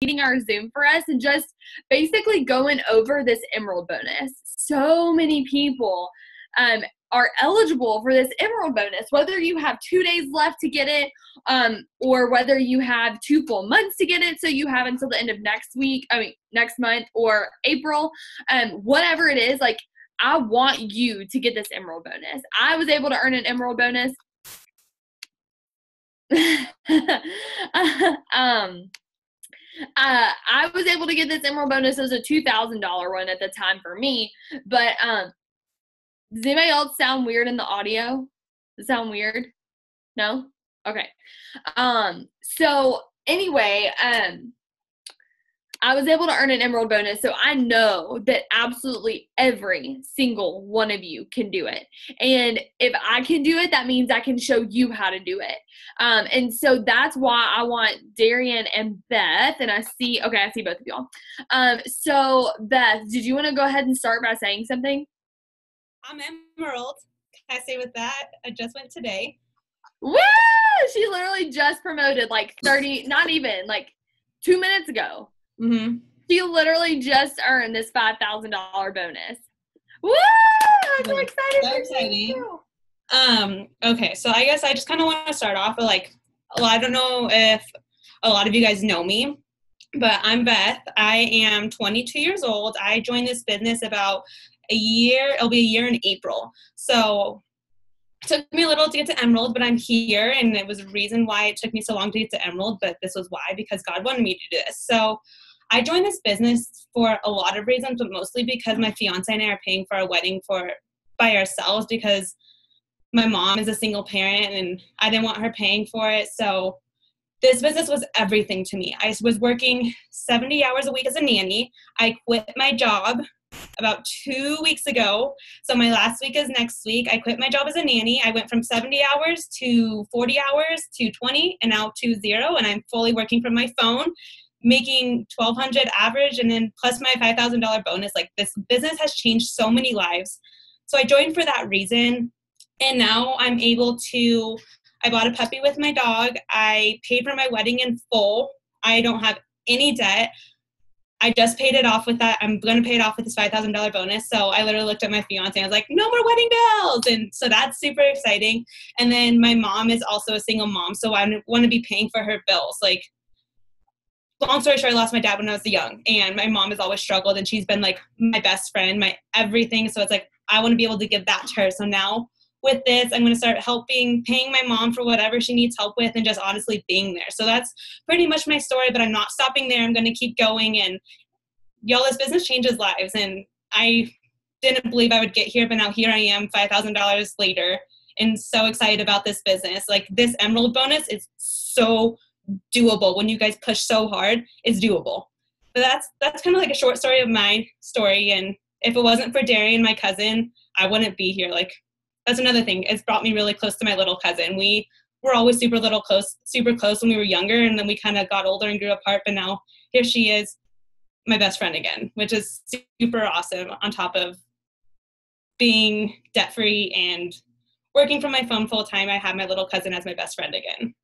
leading our Zoom for us and just basically going over this Emerald bonus. So many people are eligible for this Emerald bonus, whether you have 2 days left to get it, or whether you have 2 full months to get it, so you have until the end of next month or April, whatever it is, like, I want you to get this Emerald bonus. I was able to earn an Emerald bonus. I was able to get this Emerald bonus. It was a $2,000 one at the time for me, but does anybody else sound weird in the audio? Does it sound weird? No? Okay. So anyway, I was able to earn an Emerald bonus, so I know that absolutely every single one of you can do it. And if I can do it, that means I can show you how to do it. And so that's why I want Darian and Beth, and I see both of y'all. So Beth, did you want to go ahead and start by saying something? I'm Emerald. Can I say with that? I just went today. Woo! She literally just promoted like not even, like 2 minutes ago. Mm-hmm. She literally just earned this $5,000 bonus. Woo! I'm so excited. So exciting. Okay, so I guess I just kind of want to start off with I don't know if a lot of you guys know me, but I'm Beth. I am 22 years old. I joined this business about it'll be a year in April. So it took me a little to get to Emerald, but I'm here, and it was a reason why it took me so long to get to Emerald, but this was why, because God wanted me to do this. So I joined this business for a lot of reasons, but mostly because my fiance and I are paying for our wedding by ourselves, because my mom is a single parent and I didn't want her paying for it. So this business was everything to me. I was working 70 hours a week as a nanny. I quit my job about 2 weeks ago. So my last week is next week. I quit my job as a nanny. I went from 70 hours to 40 hours to 20 and now to 0. And I'm fully working from my phone, making $1,200 average, and then plus my $5,000 bonus. Like, this business has changed so many lives. So I joined for that reason. And now I'm able to, I bought a puppy with my dog. I paid for my wedding in full. I don't have any debt. I just paid it off with that. I'm going to pay it off with this $5,000 bonus. So I literally looked at my fiance and I was like, no more wedding bells. And so that's super exciting. And then my mom is also a single mom, so I want to be paying for her bills. Like, long story short, I lost my dad when I was young, and my mom has always struggled, and she's been like my best friend, my everything. So it's like, I want to be able to give that to her. So now with this, I'm going to start paying my mom for whatever she needs help with, and just honestly being there. So that's pretty much my story, but I'm not stopping there. I'm going to keep going. And y'all, this business changes lives. And I didn't believe I would get here, but now here I am $5,000 later, and so excited about this business. Like, this Emerald bonus is so doable. When you guys push so hard, it's doable. But that's kind of like a short story of my story. And if it wasn't for Darian, my cousin, I wouldn't be here. Like, that's another thing. It's brought me really close to my little cousin. We were always super close when we were younger, and then we kind of got older and grew apart, but now here she is, my best friend again, which is super awesome, on top of being debt-free and working from my phone full time. I have my little cousin as my best friend again.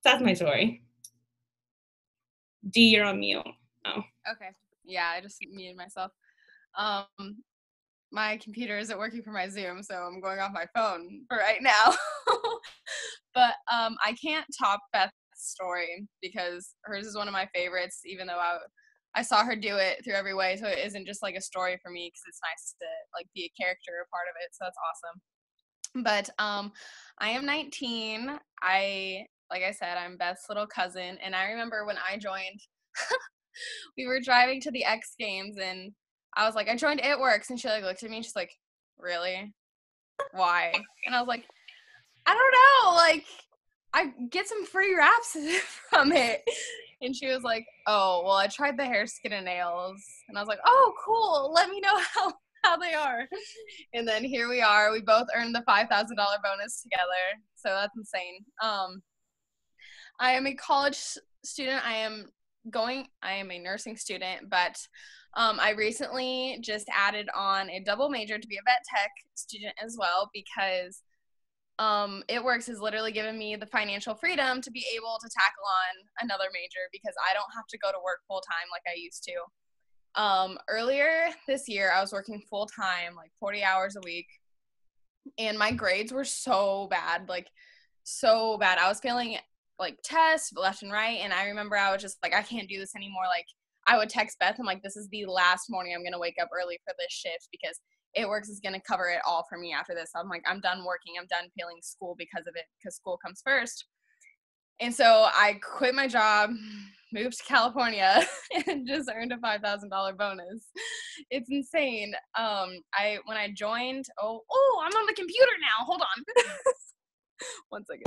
So that's my story. D, you're on mute. Oh. Okay. Yeah, I just muted myself. My computer isn't working for my Zoom, so I'm going off my phone for right now. But I can't top Beth's story because hers is one of my favorites, even though I saw her do it through every way, so it isn't just like a story for me, because it's nice to like be a character, a part of it, so that's awesome. But I am 19. Like I said, I'm Beth's little cousin, and I remember when I joined, we were driving to the X Games, and I was like, I joined It Works, and she like looked at me and she's like, really? Why? And I was like, I don't know, like, I get some free wraps from it. And she was like, oh, well, I tried the hair, skin, and nails. And I was like, oh, cool, let me know how they are. And then here we are. We both earned the $5,000 bonus together, so that's insane. I am a college student. I am a nursing student, but I recently just added on a double major to be a vet tech student as well, because It Works has literally given me the financial freedom to be able to tackle on another major because I don't have to go to work full time like I used to. Earlier this year, I was working full time, like 40 hours a week, and my grades were so bad, like so bad. I was failing like tests left and right, and I remember I was just like, I can't do this anymore. Like, I would text Beth, I'm like, this is the last morning I'm gonna wake up early for this shift because It Works is gonna cover it all for me after this. I'm like, I'm done working, I'm done failing school because of it, because school comes first. And so I quit my job, moved to California, and just earned a $5,000 bonus. It's insane. When I joined, I'm on the computer now. Hold on. 1 second.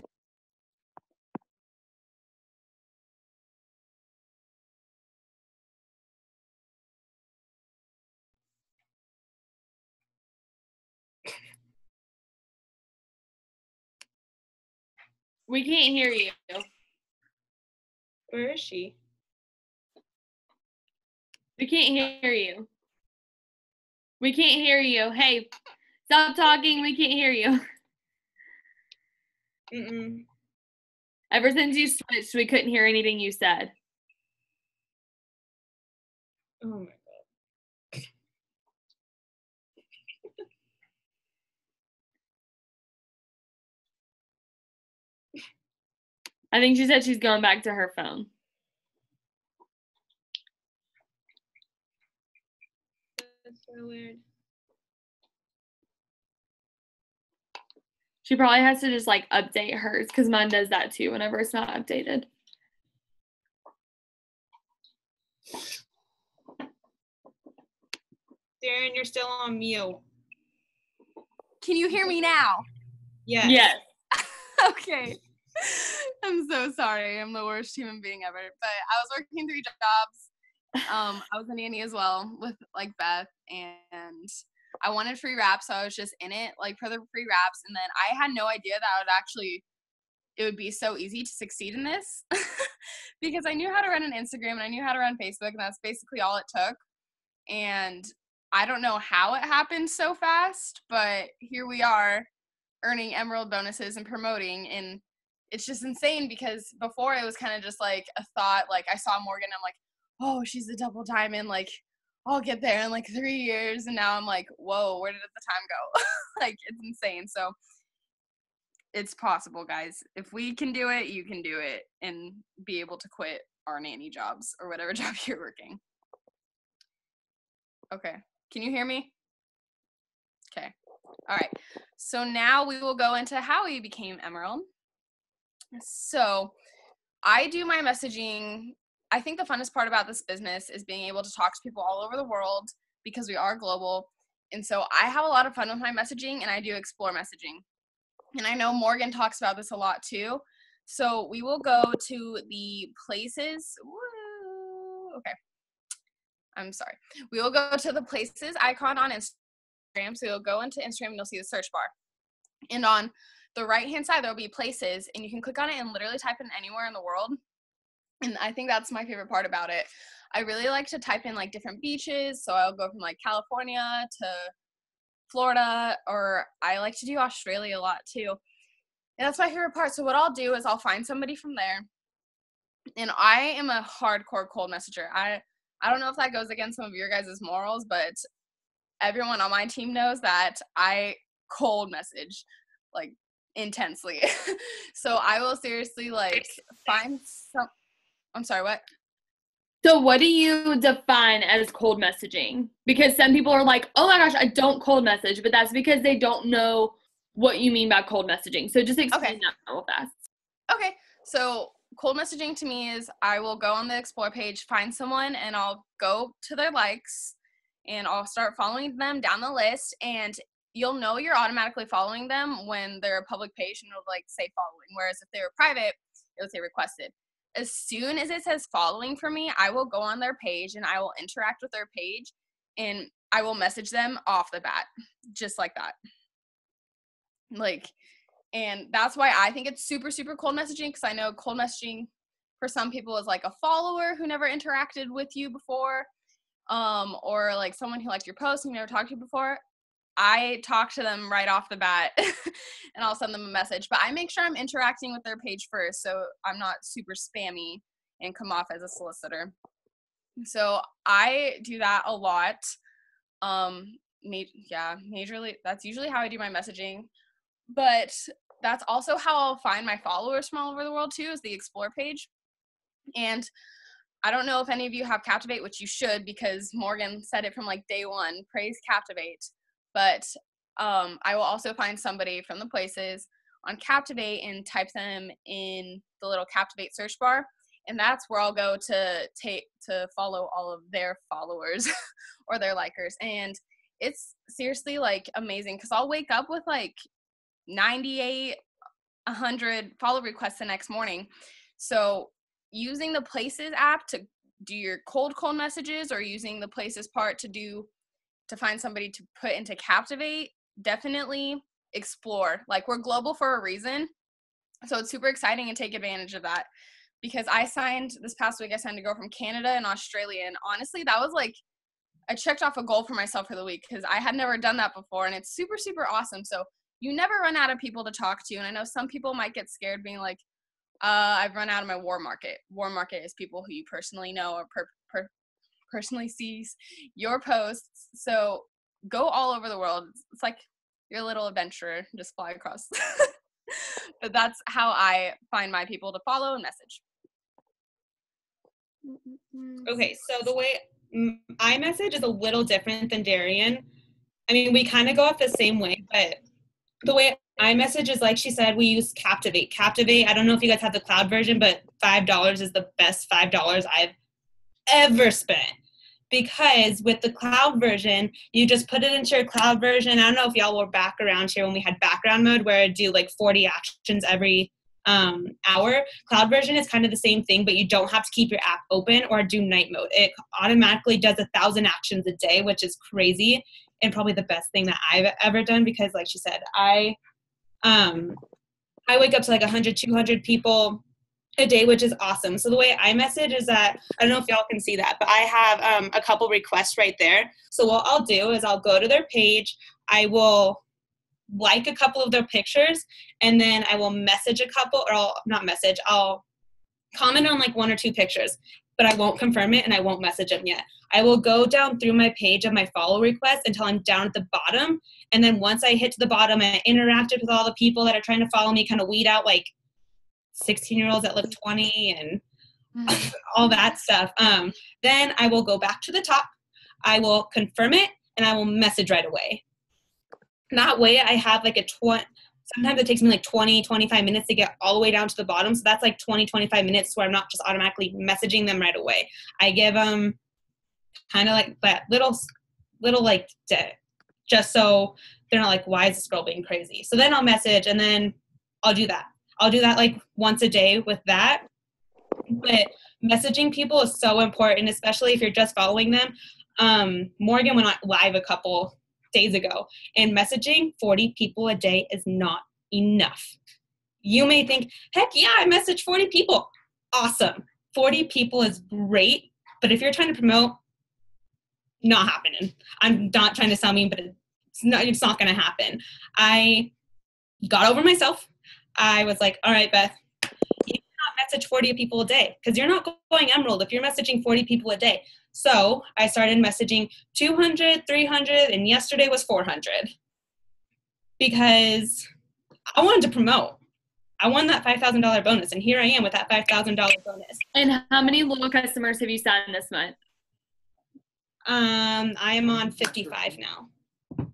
We can't hear you. Where is she? We can't hear you. We can't hear you. Hey, stop talking. We can't hear you. Mm-mm. Ever since you switched, we couldn't hear anything you said. Oh my god. I think she said she's going back to her phone. That's so weird. She probably has to just like update hers because mine does that too whenever it's not updated. Darren, you're still on mute. Can you hear me now? Yes. Yes. Okay. I'm so sorry. I'm the worst human being ever. But I was working 3 jobs. I was a nanny as well with like Beth, and I wanted free wraps, so I was just in it like for the free wraps. And then I had no idea that it would be so easy to succeed in this because I knew how to run an Instagram and I knew how to run Facebook, and that's basically all it took. And I don't know how it happened so fast, but here we are earning Emerald bonuses and promoting, and it's just insane because before it was kind of just like a thought. Like, I saw Morgan, I'm like, oh, she's a double diamond, like I'll get there in like 3 years. And now I'm like, whoa, where did the time go? Like, it's insane. So it's possible, guys. If we can do it, you can do it and be able to quit our nanny jobs or whatever job you're working. Okay, can you hear me? Okay, all right. So now we will go into how we became Emerald. So I do my messaging. I think the funnest part about this business is being able to talk to people all over the world because we are global. And so I have a lot of fun with my messaging, and I do explore messaging. And I know Morgan talks about this a lot too. So we will go to the places. Woo, okay. I'm sorry. We will go to the places icon on Instagram. So you'll go into Instagram and you'll see the search bar. And on the right-hand side, there'll be places, and you can click on it and literally type in anywhere in the world. And I think that's my favorite part about it. I really like to type in like different beaches. So I'll go from like California to Florida, or I like to do Australia a lot too. And that's my favorite part. So what I'll do is I'll find somebody from there. And I am a hardcore cold messenger. I don't know if that goes against some of your guys' morals, but everyone on my team knows that I cold message like intensely. So I will seriously like find some. I'm sorry, what? So what do you define as cold messaging? Because some people are like, oh my gosh, I don't cold message, but that's because they don't know what you mean by cold messaging. So just explain that real fast. Okay, so cold messaging to me is I will go on the explore page, find someone, and I'll go to their likes, and I'll start following them down the list, and you'll know you're automatically following them when they're a public page and it'll like say following, whereas if they were private, it'll say requested. As soon as it says following for me, I will go on their page and I will interact with their page, and I will message them off the bat, just like that. Like, and that's why I think it's super, super cold messaging, because I know cold messaging for some people is like a follower who never interacted with you before, or like someone who liked your post and you never talked to you before. I talk to them right off the bat and I'll send them a message. But I make sure I'm interacting with their page first so I'm not super spammy and come off as a solicitor. So I do that a lot. Majorly, that's usually how I do my messaging. But that's also how I'll find my followers from all over the world too, is the Explore page. And I don't know if any of you have Captivate, which you should, because Morgan said it from like day one, praise Captivate. But I will also find somebody from the places on Captivate and type them in the little Captivate search bar. And that's where I'll go to follow all of their followers or their likers. And it's seriously like amazing because I'll wake up with like 98, 100 follow requests the next morning. So using the Places app to do your cold messages or using the Places part to find somebody to put into Captivate, definitely explore. Like, we're global for a reason. So it's super exciting and take advantage of that. Because this past week, I signed a girl from Canada and Australia. And honestly, that was like, I checked off a goal for myself for the week because I had never done that before. And it's super, super awesome. So you never run out of people to talk to. And I know some people might get scared being like, I've run out of my war market. War market is people who you personally know or personally sees your posts. So go all over the world. It's like your little adventurer, just fly across. But that's how I find my people to follow and message. Okay, so the way I message is a little different than Darian. I mean, we kind of go off the same way, but the way I message is, like she said, we use Captivate. Captivate, I don't know if you guys have the cloud version, but $5 is the best $5 I've ever spent. Because with the cloud version, you just put it into your cloud version. I don't know if y'all were back around here when we had background mode where it'd do like 40 actions every hour. Cloud version is kind of the same thing, but you don't have to keep your app open or do night mode. It automatically does 1,000 actions a day, which is crazy and probably the best thing that I've ever done because, like she said, I wake up to like 100, 200 people a day, which is awesome. So the way I message is that, I don't know if y'all can see that, but I have a couple requests right there. So what I'll do is I'll go to their page, I will like a couple of their pictures, and then I will message a couple, or I'll comment on like 1 or 2 pictures, but I won't confirm it and I won't message them yet. I will go down through my page of my follow requests until I'm down at the bottom. And then once I hit to the bottom and I interacted with all the people that are trying to follow me, kind of weed out like 16-year-olds that look 20 and all that stuff. Then I will go back to the top. I will confirm it and I will message right away. That way I have like sometimes it takes me like 20, 25 minutes to get all the way down to the bottom. So that's like 20, 25 minutes where I'm not just automatically messaging them right away. I give them kind of like that little like just so they're not like, why is this girl being crazy? So then I'll message and then I'll do that. I'll do that like once a day with that. But messaging people is so important, especially if you're just following them. Morgan went live a couple days ago, and messaging 40 people a day is not enough. You may think, heck yeah, I messaged 40 people. Awesome. 40 people is great, but if you're trying to promote, not happening. I'm not trying to sound mean, but it's not going to happen. I got over myself. I was like, all right, Beth, you cannot message 40 people a day because you're not going emerald if you're messaging 40 people a day. So I started messaging 200, 300, and yesterday was 400 because I wanted to promote. I won that $5,000 bonus, and here I am with that $5,000 bonus. And how many loyal customers have you signed this month? I am on 55 now. What?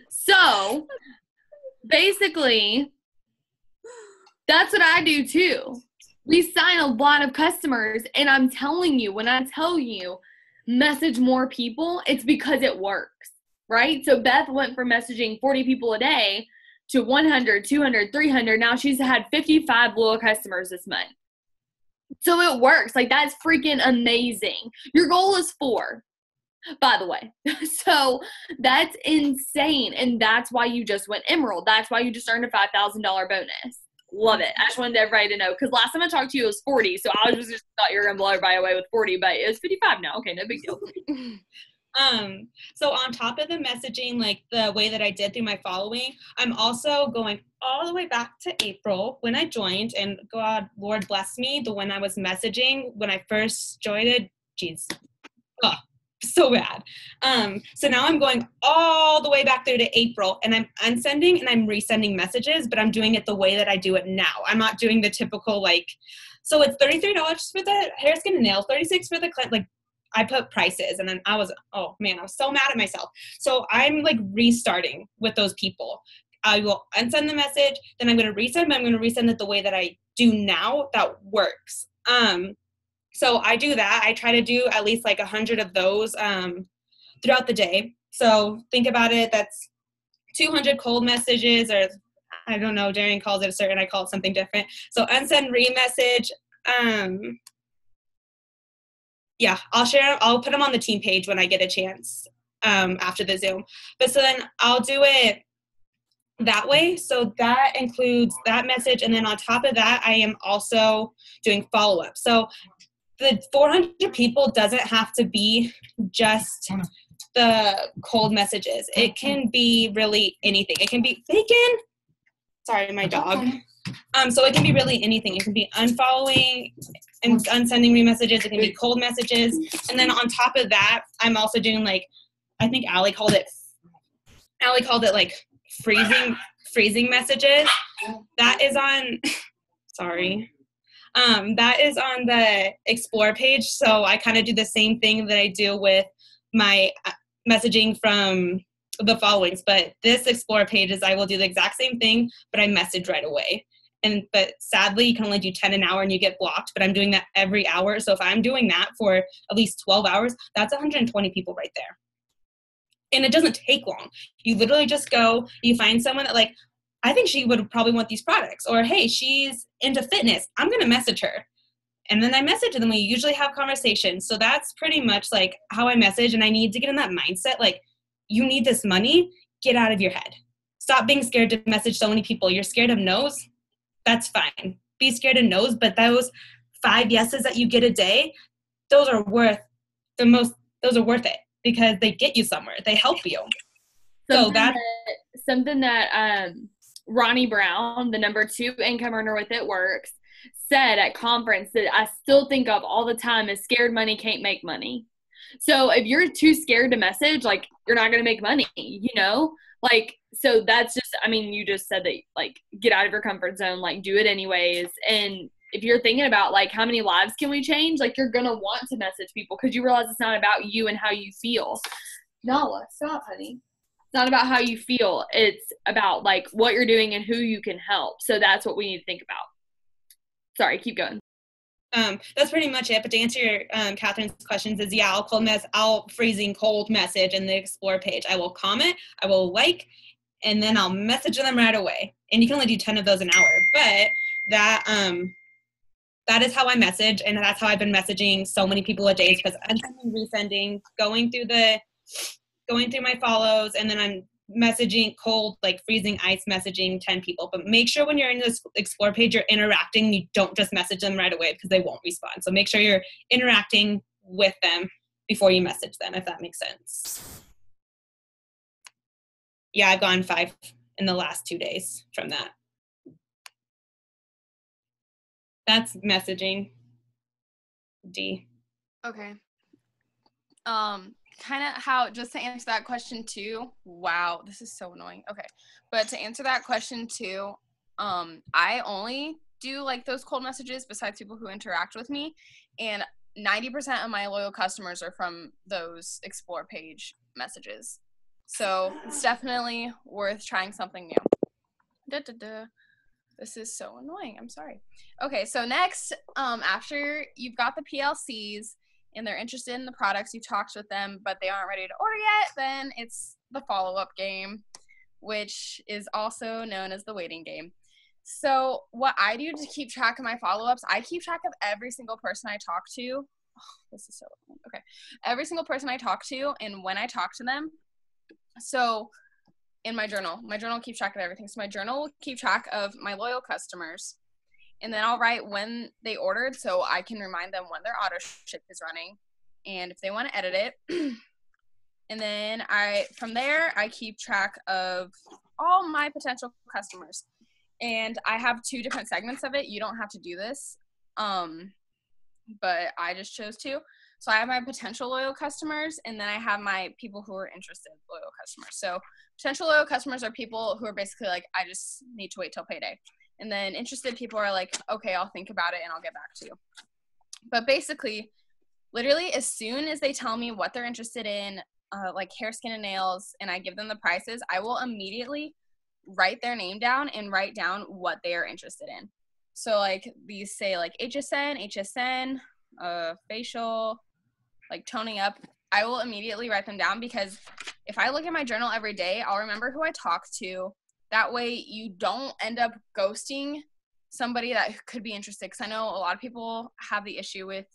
So basically, that's what I do too. We sign a lot of customers, and I'm telling you, when I tell you message more people, it's because it works, right? So Beth went from messaging 40 people a day to 100, 200, 300. Now she's had 55 loyal customers this month. So it works. Like, that's freaking amazing. Your goal is 4, by the way. So that's insane. And that's why you just went emerald. That's why you just earned a $5,000 bonus. Love it. I just wanted everybody to know, because last time I talked to you, it was 40. So I was just thought you were going to blow everybody away with 40, but it was 55 now. Okay, no big deal. So on top of the messaging, like the way that I did through my following, I'm also going all the way back to April when I joined, and God, Lord bless me, the one I was messaging when I first joined it, geez, oh, so bad. So now I'm going all the way back there to April, and I'm unsending and I'm resending messages, but I'm doing it the way that I do it now. I'm not doing the typical, like, so it's $33 for the hair, skin, and nails, $36 for the like, I put prices, and then I was so mad at myself. So I'm like restarting with those people. I will unsend the message, then I'm going to resend, but I'm going to resend it the way that I do now that works. So I do that. I try to do at least like 100 of those throughout the day. So think about it. That's 200 cold messages, or I don't know, Darian calls it a certain, I call it something different. So unsend, remessage. Yeah, I'll put them on the team page when I get a chance after the Zoom. But so then I'll do it that way. So that includes that message. And then on top of that, I am also doing follow-up. So the 400 people doesn't have to be just the cold messages. It can be really anything. It can be bacon. Sorry, my dog. So it can be really anything. It can be unfollowing and unsending me messages. It can be cold messages. And then on top of that, I'm also doing like, I think Allie called it like freezing messages. That is on, sorry. That is on the Explore page. So I kind of do the same thing that I do with my messaging from the followings. But this Explore page is I will do the exact same thing, but I message right away. But sadly, you can only do 10 an hour and you get blocked. But I'm doing that every hour. So if I'm doing that for at least 12 hours, that's 120 people right there. And it doesn't take long. You literally just go, you find someone that like, I think she would probably want these products, or, hey, she's into fitness. I'm going to message her. And then I message them. We usually have conversations. So that's pretty much like how I message. And I need to get in that mindset. Like, you need this money. Get out of your head. Stop being scared to message so many people. You're scared of no's. That's fine. Be scared of no's. But those 5 yeses that you get a day, those are worth it because they get you somewhere. They help you. Something that Ronnie Brown, the number 2 income earner with It Works, said at conference that I still think of all the time is scared money can't make money. So if you're too scared to message, like, you're not going to make money, you know? Like, so that's just, I mean, you just said that, like, get out of your comfort zone, like, do it anyways. And if you're thinking about, like, how many lives can we change, like, you're going to want to message people because you realize it's not about you and how you feel. Nala, stop, honey. It's not about how you feel. It's about, like, what you're doing and who you can help. So that's what we need to think about. Sorry, keep going. That's pretty much it. But to answer your Catherine's questions is, yeah, I'll freezing cold message in the Explore page. I will comment, I will like, and then I'll message them right away. And you can only do 10 of those an hour. But that is how I message, and that's how I've been messaging so many people a day, because I'm resending, going through my follows, and then I'm messaging cold, like freezing ice messaging 10 people. But make sure when you're in this Explore page, you're interacting. You don't just message them right away because they won't respond. So make sure you're interacting with them before you message them, if that makes sense. Yeah, I've gone 5 in the last 2 days from that. That's messaging. D. Okay. Kind of how, just to answer that question too, wow, this is so annoying. Okay, but to answer that question too, I only do like those cold messages besides people who interact with me, and 90% of my loyal customers are from those Explore page messages. So it's definitely worth trying something new. This is so annoying. I'm sorry. Okay, so next, after you've got the PLCs and they're interested in the products, you talked with them, but they aren't ready to order yet, then it's the follow-up game, which is also known as the waiting game. So what I do to keep track of my follow-ups, I keep track of every single person I talk to. Oh, this is so okay. Every single person I talk to and when I talk to them. So in my journal keeps track of everything. So my journal will keep track of my loyal customers. And then I'll write when they ordered so I can remind them when their auto ship is running and if they want to edit it. And then from there, I keep track of all my potential customers. And I have 2 different segments of it. You don't have to do this, but I just chose to. So I have my potential loyal customers, and then I have my people who are interested loyal customers. So potential loyal customers are people who are basically like, I just need to wait till payday. And then interested people are like, okay, I'll think about it and I'll get back to you. But basically, literally as soon as they tell me what they're interested in, like hair, skin, and nails, and I give them the prices, I will immediately write their name down and write down what they are interested in. So like these say like HSN, facial, like toning up. I will immediately write them down, because if I look at my journal every day, I'll remember who I talked to. That way you don't end up ghosting somebody that could be interested, because I know a lot of people have the issue with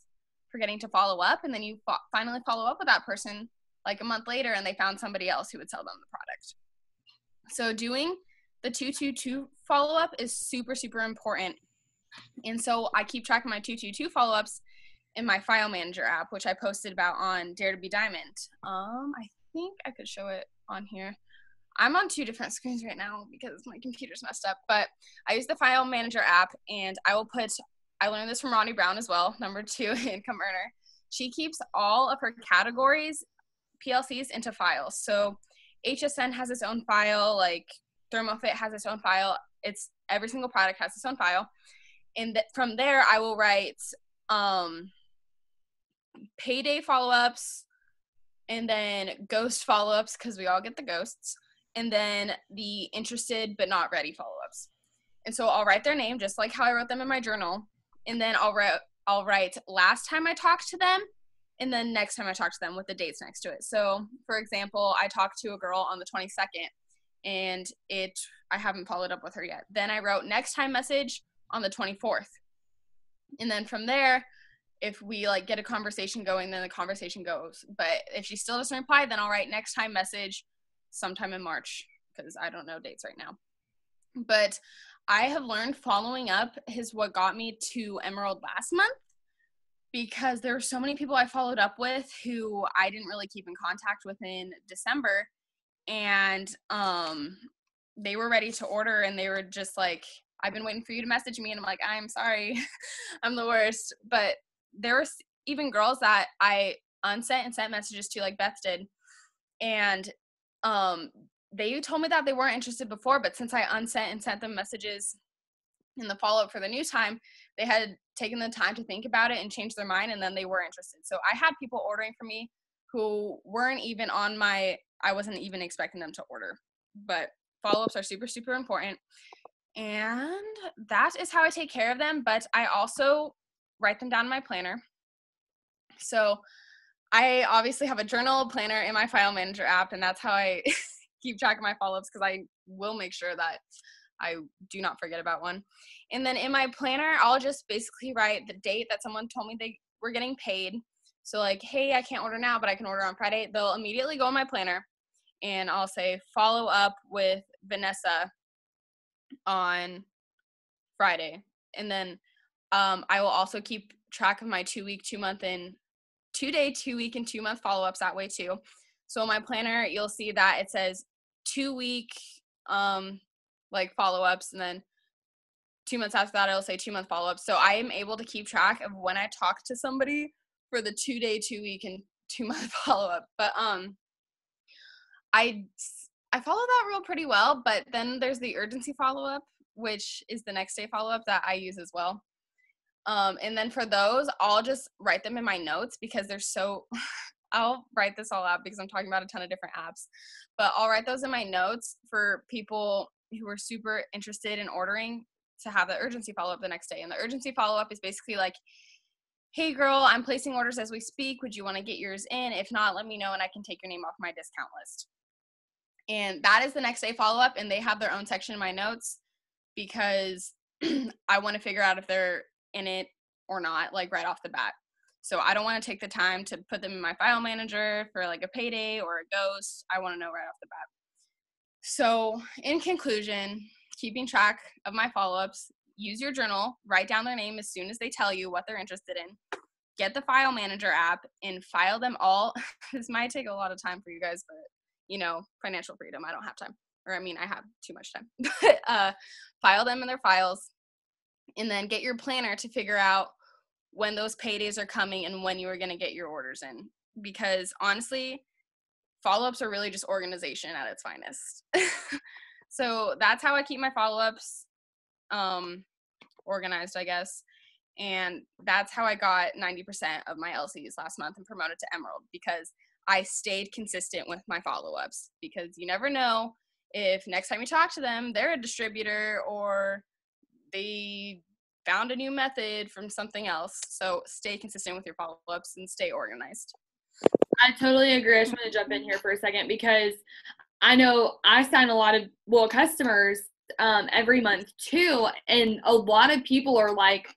forgetting to follow up, and then you finally follow up with that person like a month later and they found somebody else who would sell them the product. So doing the 222 follow-up is super, super important. And so I keep track of my 222 follow-ups in my file manager app, which I posted about on Dare to Be Diamond. I think I could show it on here. I'm on 2 different screens right now because my computer's messed up, but I use the file manager app, and I learned this from Ronnie Brown as well, number 2 income earner. She keeps all of her categories, PLCs, into files. So HSN has its own file, like ThermoFit has its own file. It's every single product has its own file. And from there, I will write payday follow-ups, and then ghost follow-ups, because we all get the ghosts, and then the interested but not ready follow-ups. And so I'll write their name just like how I wrote them in my journal, and then I'll write last time I talked to them, and then next time I talked to them with the dates next to it. So for example, I talked to a girl on the 22nd, and I haven't followed up with her yet. Then I wrote next time message on the 24th. And then from there, if we like get a conversation going, then the conversation goes. But if she still doesn't reply, then I'll write next time message sometime in March, because I don't know dates right now. But I have learned following up is what got me to Emerald last month, because there were so many people I followed up with who I didn't really keep in contact with in December. And they were ready to order, and they were just like, I've been waiting for you to message me. And I'm like, I'm sorry. I'm the worst. But there were even girls that I unsent and sent messages to, like Beth did. And they told me that they weren't interested before, but since I unsent and sent them messages in the follow-up for the new time, they had taken the time to think about it and change their mind, and then they were interested. So I had people ordering from me who weren't even I wasn't even expecting them to order. But follow-ups are super, super important. And that is how I take care of them. But I also write them down in my planner. So I obviously have a journal planner in my file manager app, and that's how I keep track of my follow-ups, because I will make sure that I do not forget about one. And then in my planner, I'll just basically write the date that someone told me they were getting paid. So like, hey, I can't order now, but I can order on Friday. They'll immediately go in my planner, and I'll say follow up with Vanessa on Friday. And then I will also keep track of my 2-week, 2-month, and 2-day, 2-week, and 2-month follow-ups that way too. So in my planner, you'll see that it says 2-week like follow-ups, and then 2 months after that, it'll say 2-month follow-ups. So I am able to keep track of when I talk to somebody for the 2-day, 2-week, and 2-month follow-up. But I follow that rule pretty well, but then there's the urgency follow-up, which is the next day follow-up that I use as well. And then for those, I'll just write them in my notes, because they're so I'll write this all out because I'm talking about a ton of different apps, but I'll write those in my notes for people who are super interested in ordering to have the urgency follow-up the next day. And the urgency follow-up is basically like, hey girl, I'm placing orders as we speak. Would you want to get yours in? If not, let me know and I can take your name off my discount list. And that is the next day follow-up, and they have their own section in my notes, because I want to figure out if they're in it or not, like right off the bat. So I don't want to take the time to put them in my file manager for like a payday or a ghost. I want to know right off the bat. So in conclusion, keeping track of my follow-ups, use your journal, write down their name as soon as they tell you what they're interested in. get the file manager app and file them all. This might take a lot of time for you guys, but you know, financial freedom, I don't have time. Or I mean, I have too much time. But file them in their files, and then get your planner to figure out when those paydays are coming and when you are going to get your orders in. Because honestly, follow-ups are really just organization at its finest. So that's how I keep my follow-ups organized, I guess. And that's how I got 90% of my LCs last month and promoted to Emerald, because I stayed consistent with my follow-ups. Because you never know if next time you talk to them, they're a distributor or they found a new method from something else. So stay consistent with your follow-ups and stay organized. I totally agree. I just want to jump in here for a second, because I know I sign a lot of customers every month too, and a lot of people are like,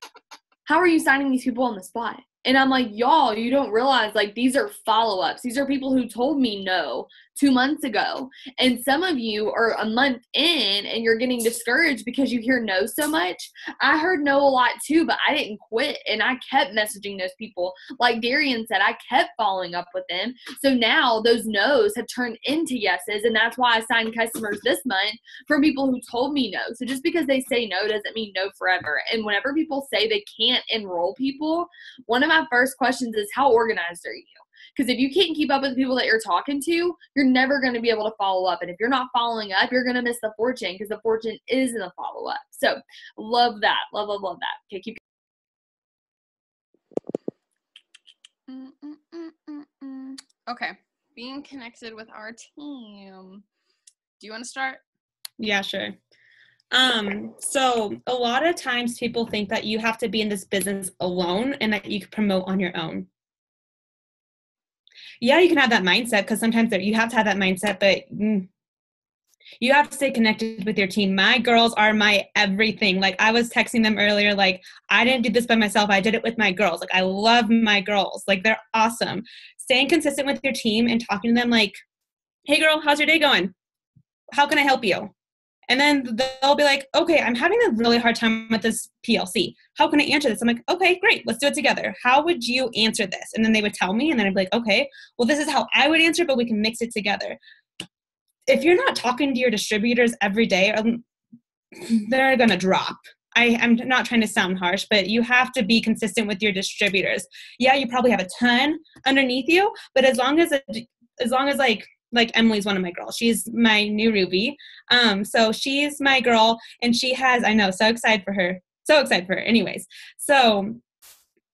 how are you signing these people on the spot? And I'm like, y'all, you don't realize, like, these are follow-ups. These are people who told me no 2 months ago. And some of you are a month in and you're getting discouraged because you hear no so much. I heard no a lot too, but I didn't quit. And I kept messaging those people. Like Darian said, I kept following up with them. So now those no's have turned into yeses. And that's why I signed customers this month from people who told me no. So just because they say no doesn't mean no forever. And whenever people say they can't enroll people, one of my first questions is, how organized are you? Because if you can't keep up with the people that you're talking to, you're never going to be able to follow up. And if you're not following up, you're going to miss the fortune, because the fortune is in the follow up. So love that. Love, love, love that. Okay, keep Okay. Being connected with our team. Do you want to start? Yeah, sure. So a lot of times people think that you have to be in this business alone and that you can promote on your own. Yeah, you can have that mindset, because sometimes you have to have that mindset, but you have to stay connected with your team. My girls are my everything. Like, I was texting them earlier, like, I didn't do this by myself. I did it with my girls. Like, I love my girls. Like, they're awesome. Staying consistent with your team and talking to them like, hey girl, how's your day going? How can I help you? And then they'll be like, okay, I'm having a really hard time with this PLC. How can I answer this? I'm like, okay, great. Let's do it together. How would you answer this? And then they would tell me, and then I'd be like, okay, well, this is how I would answer, but we can mix it together. If you're not talking to your distributors every day, they're going to drop. I'm not trying to sound harsh, but you have to be consistent with your distributors. Yeah, you probably have a ton underneath you, but as long as like Emily's one of my girls. She's my new Ruby. So she's my girl, and she has, I know, so excited for her. Anyways, so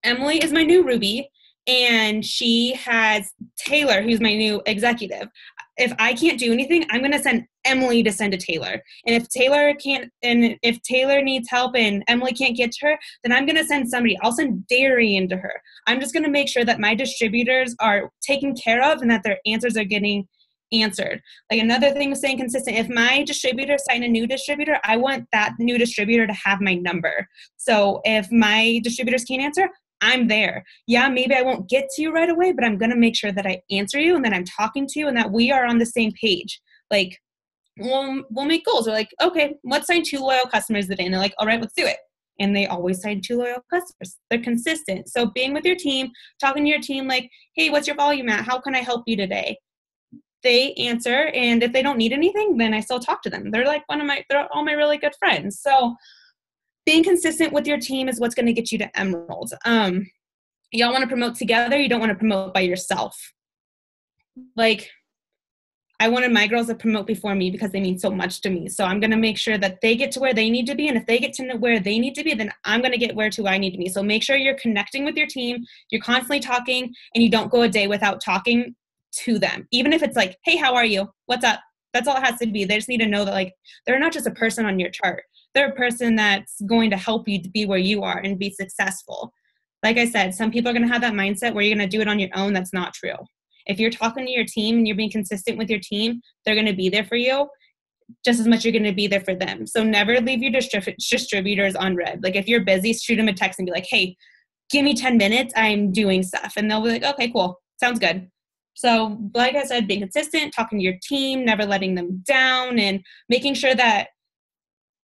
Emily is my new Ruby, and she has Taylor, who's my new executive. If I can't do anything, I'm going to send Emily to send to Taylor. And if Taylor needs help and Emily can't get to her, then I'm going to send somebody. I'll send Darian to her. I'm just going to make sure that my distributors are taken care of and that their answers are getting answered. Like, another thing is staying consistent. If my distributor sign a new distributor, I want that new distributor to have my number. So if my distributors can't answer, I'm there. Yeah, maybe I won't get to you right away, but I'm going to make sure that I answer you and that I'm talking to you and that we are on the same page. Like, we'll make goals. We're like, okay, let's sign 2 loyal customers today. And they're like, all right, let's do it. And they always sign 2 loyal customers. They're consistent. So being with your team, talking to your team like, hey, what's your volume at? How can I help you today? They answer, and if they don't need anything, then I still talk to them. They're like they're all my really good friends. So being consistent with your team is what's going to get you to Emerald. Y'all want to promote together. You don't want to promote by yourself. Like, I wanted my girls to promote before me because they mean so much to me. So I'm going to make sure that they get to where they need to be. And if they get to where they need to be, then I'm going to get where to I need to be. So make sure you're connecting with your team. You're constantly talking, and you don't go a day without talking to them. Even if it's like, hey, how are you? What's up? That's all it has to be. They just need to know that, like, they're not just a person on your chart. They're a person that's going to help you to be where you are and be successful. Like I said, some people are going to have that mindset where you're going to do it on your own. That's not true. If you're talking to your team and you're being consistent with your team, they're going to be there for you just as much as you're going to be there for them. So never leave your distributors on red. Like, if you're busy, shoot them a text and be like, hey, give me 10 minutes. I'm doing stuff. And they'll be like, okay, cool. Sounds good. So like I said, being consistent, talking to your team, never letting them down, and making sure that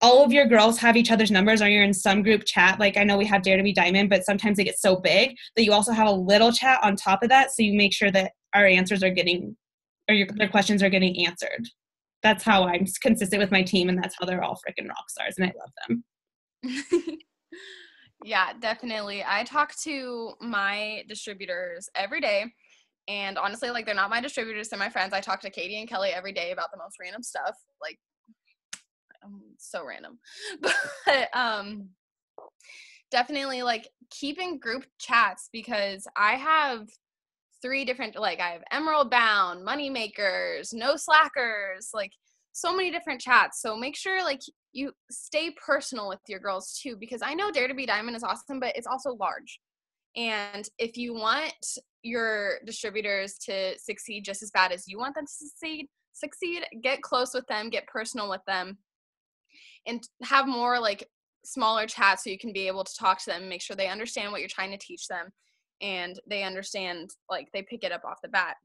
all of your girls have each other's numbers, or you're in some group chat. Like I know we have Dare to be Diamond, but sometimes it gets so big that you also have a little chat on top of that. So you make sure that our answers are getting, or their questions are getting answered. That's how I'm consistent with my team, and that's how they're all freaking rock stars, and I love them. Yeah, definitely. I talk to my distributors every day, and honestly, like, they're not my distributors, they're my friends. I talk to Katie and Kelly every day about the most random stuff, like, so random. But definitely, like, keeping group chats, because I have 3 different, like, I have Emerald Bound, Money Makers, No Slackers, like, so many different chats. So make sure, like, you stay personal with your girls too, because I know Dare to be Diamond is awesome, but it's also large. And if you want your distributors to succeed just as bad as you want them to succeed, get close with them, get personal with them, and have more, like, smaller chats so you can be able to talk to them and make sure they understand what you're trying to teach them, and they understand, like, they pick it up off the bat.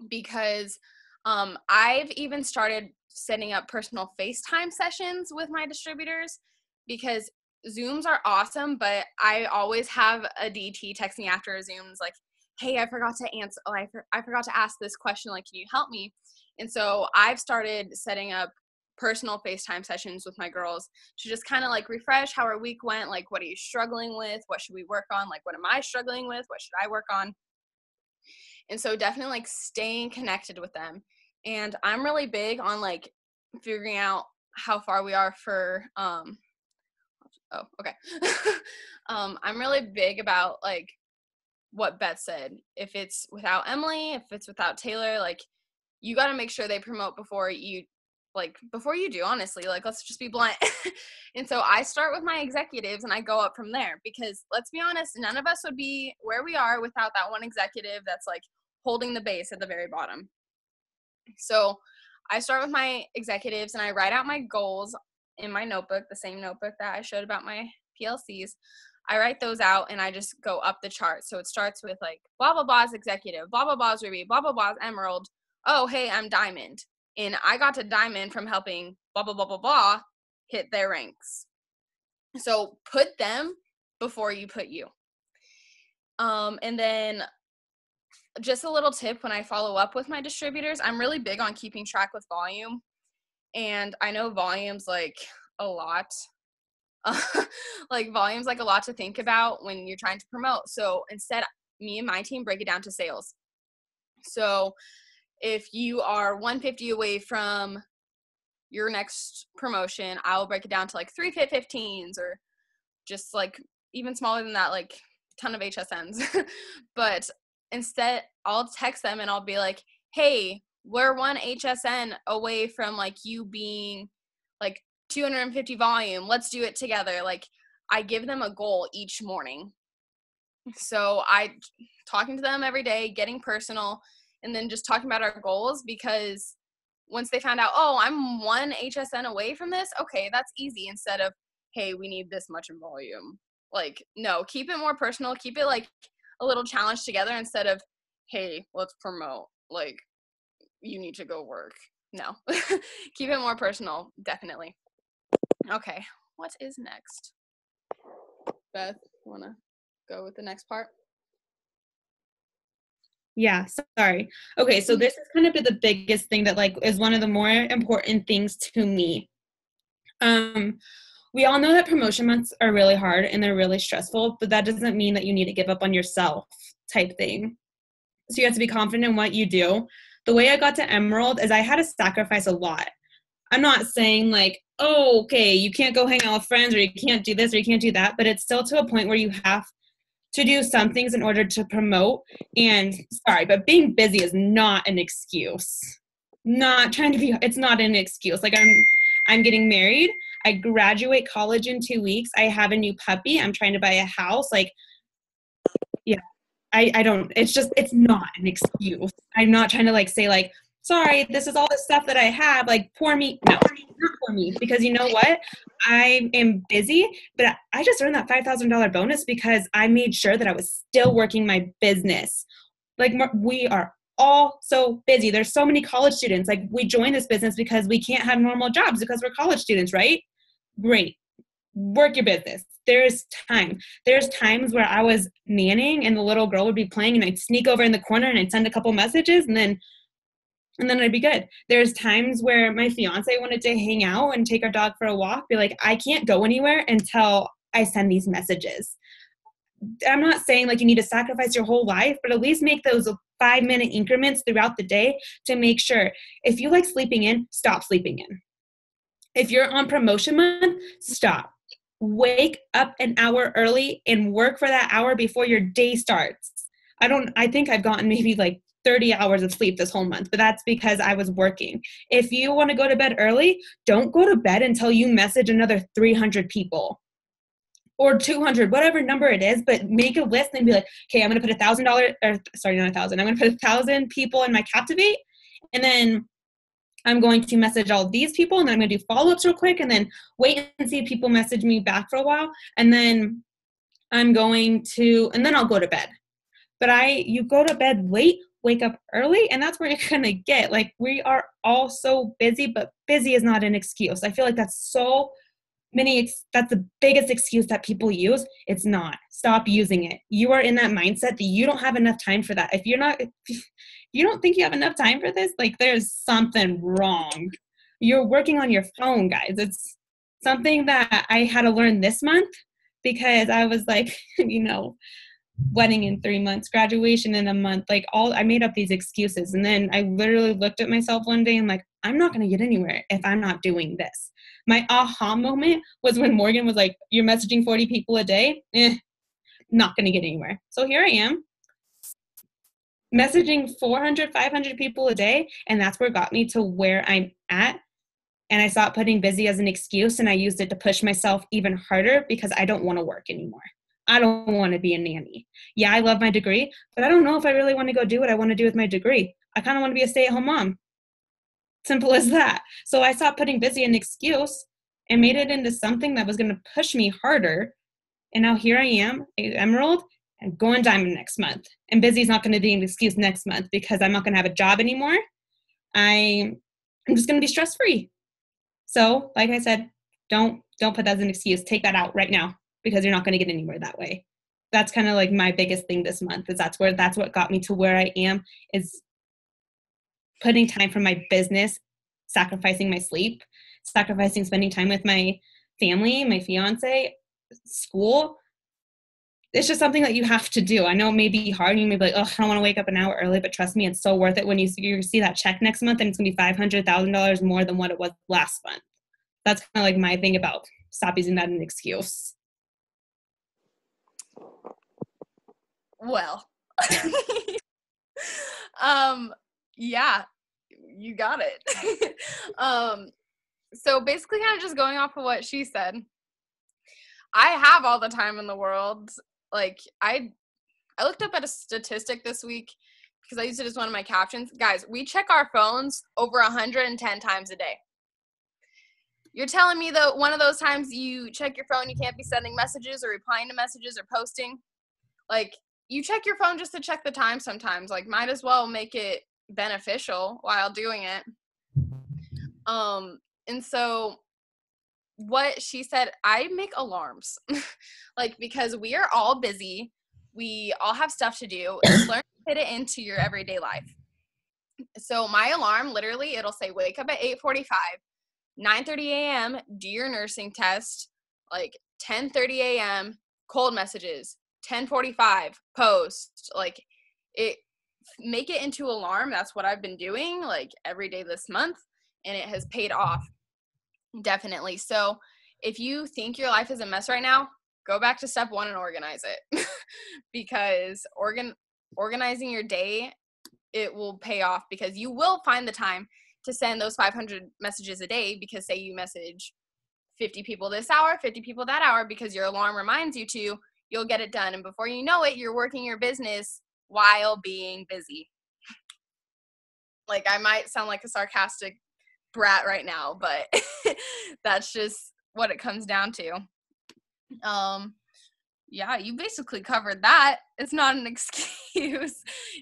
Because I've even started setting up personal FaceTime sessions with my distributors, because Zooms are awesome, but I always have a DT text me after a Zoom, like, hey, I forgot to answer, I forgot to ask this question, like, can you help me? And so I've started setting up personal FaceTime sessions with my girls to just kind of, like, refresh how our week went, like, what are you struggling with, what should we work on, like, what am I struggling with, what should I work on? And so definitely, like, staying connected with them. And I'm really big on, like, figuring out how far we are for I'm really big about, like, what Beth said. If it's without Emily, if it's without Taylor, like, you got to make sure they promote before you do, honestly. Like, let's just be blunt. And so I start with my executives and I go up from there, because let's be honest, none of us would be where we are without that one executive that's, like, holding the base at the very bottom. So I start with my executives and I write out my goals in my notebook, the same notebook that I showed about my PLCs. I write those out and I just go up the chart. So it starts with, like, blah, blah, blah's executive, blah, blah, blah's Ruby, blah, blah, blah's Emerald. Oh, hey, I'm Diamond. And I got to Diamond from helping blah, blah, blah, blah, blah hit their ranks. So put them before you put you. And then just a little tip, when I follow up with my distributors, I'm really big on keeping track with volume. And I know volume's, like, a lot. Like, volume's, like, a lot to think about when you're trying to promote. So instead, me and my team break it down to sales. So if you are 150 away from your next promotion, I'll break it down to, like, 3 Fit 15s, or just, like, even smaller than that, like, ton of HSNs. But instead, I'll text them and I'll be like, hey, we're 1 HSN away from, like, you being, like, 250 volume. Let's do it together. Like, I give them a goal each morning. So I talking to them every day, getting personal, and then just talking about our goals, because once they found out, oh, I'm 1 HSN away from this, okay, that's easy, instead of, hey, we need this much in volume. Like, no, keep it more personal. Keep it, like, a little challenge together, instead of, hey, let's promote. Like, you need to go work. No. Keep it more personal, definitely. Okay, what is next? Beth, want to go with the next part? Yeah, sorry. Okay, so this is kind of the biggest thing that, like, is one of the more important things to me. We all know that promotion months are really hard and they're really stressful, but that doesn't mean that you need to give up on yourself type thing. So you have to be confident in what you do. The way I got to Emerald is I had to sacrifice a lot. I'm not saying, like, oh, okay, you can't go hang out with friends, or you can't do this, or you can't do that, but it's still to a point where you have to do some things in order to promote. And sorry, but being busy is not an excuse. It's not an excuse. Like, I'm getting married. I graduate college in 2 weeks. I have a new puppy. I'm trying to buy a house. Like, yeah, I don't, it's not an excuse. I'm not trying to, like, say, like, sorry, this is all the stuff that I have. Like, poor me. No, not poor me. Because you know what? I am busy, but I just earned that $5,000 bonus because I made sure that I was still working my business. Like, we are all so busy. There's so many college students. Like, we joined this business because we can't have normal jobs because we're college students, right? great. Work your business. There's time. There's times where I was nannying and the little girl would be playing and I'd sneak over in the corner and I'd send a couple messages and then I'd be good. There's times where my fiance wanted to hang out and take our dog for a walk, be like, I can't go anywhere until I send these messages. I'm not saying like you need to sacrifice your whole life, but at least make those 5-minute increments throughout the day to make sure if you like sleeping in, stop sleeping in. If you're on promotion month, stop. Wake up an hour early and work for that hour before your day starts. I think I've gotten maybe like 30 hours of sleep this whole month, but that's because I was working. If you want to go to bed early, don't go to bed until you message another 300 people or 200, whatever number it is, but make a list and be like, okay, I'm going to put $1,000, or sorry, not 1,000. I'm going to put 1,000 people in my Captivate, and then I'm going to message all these people, and then I'm going to do follow-ups real quick, and then wait and see if people message me back for a while, and then and then I'll go to bed. But you go to bed late, wake up early, and that's where you're going to get. Like, we are all so busy, but busy is not an excuse. I feel like that's the biggest excuse that people use. It's not. Stop using it. You are in that mindset that you don't have enough time for that. If you don't think you have enough time for this, like, there's something wrong. You're working on your phone, guys. It's something that I had to learn this month because I was like, wedding in 3 months, graduation in a month, I made up these excuses. And then I literally looked at myself one day and like, I'm not going to get anywhere if I'm not doing this. My aha moment was when Morgan was like, you're messaging 40 people a day? Not going to get anywhere. So here I am messaging 400, 500 people a day. And that's where it got me to where I'm at. And I stopped putting busy as an excuse and I used it to push myself even harder because I don't want to work anymore. I don't want to be a nanny. Yeah, I love my degree, but I don't know if I really want to go do what I want to do with my degree. I kind of want to be a stay-at-home mom. Simple as that. So I stopped putting busy an excuse and made it into something that was going to push me harder. And now here I am, Emerald, and going diamond next month. And busy is not going to be an excuse next month because I'm not going to have a job anymore. I'm just going to be stress-free. So, like I said, don't put that as an excuse. Take that out right now because you're not going to get anywhere that way. That's kind of like my biggest thing this month is that's what got me to where I am is putting time for my business, sacrificing my sleep, sacrificing spending time with my family, my fiance, school. It's just something that you have to do. I know it may be hard. You may be like, oh, I don't want to wake up an hour early, but trust me, it's so worth it when you see that check next month and it's going to be $500,000 more than what it was last month. That's kind of like my thing about stop using that as an excuse. Well, yeah, you got it. So basically kind of just going off of what she said, I have all the time in the world. Like, I looked up at a statistic this week because I used it as one of my captions. Guys, we check our phones over 110 times a day. You're telling me that one of those times you check your phone, you can't be sending messages or replying to messages or posting? Like, you check your phone just to check the time sometimes. Like, might as well make it beneficial while doing it. And so what she said, I make alarms. Like, because we are all busy. We all have stuff to do. Just learn to fit it into your everyday life. So my alarm, literally, it'll say wake up at 8:45, 9:30 a.m., do your nursing test, like 10:30 a.m., cold messages, 10:45, post, like make it into alarm. That's what I've been doing like every day this month, and it has paid off. Definitely. So if you think your life is a mess right now, go back to step 1 and organize it because organizing your day, it will pay off because you will find the time to send those 500 messages a day because say you message 50 people this hour, 50 people that hour because your alarm reminds you to, you'll get it done. And before you know it, you're working your business while being busy. Like, I might sound like a sarcastic brat right now, but that's just what it comes down to. Yeah, you basically covered that. It's not an excuse.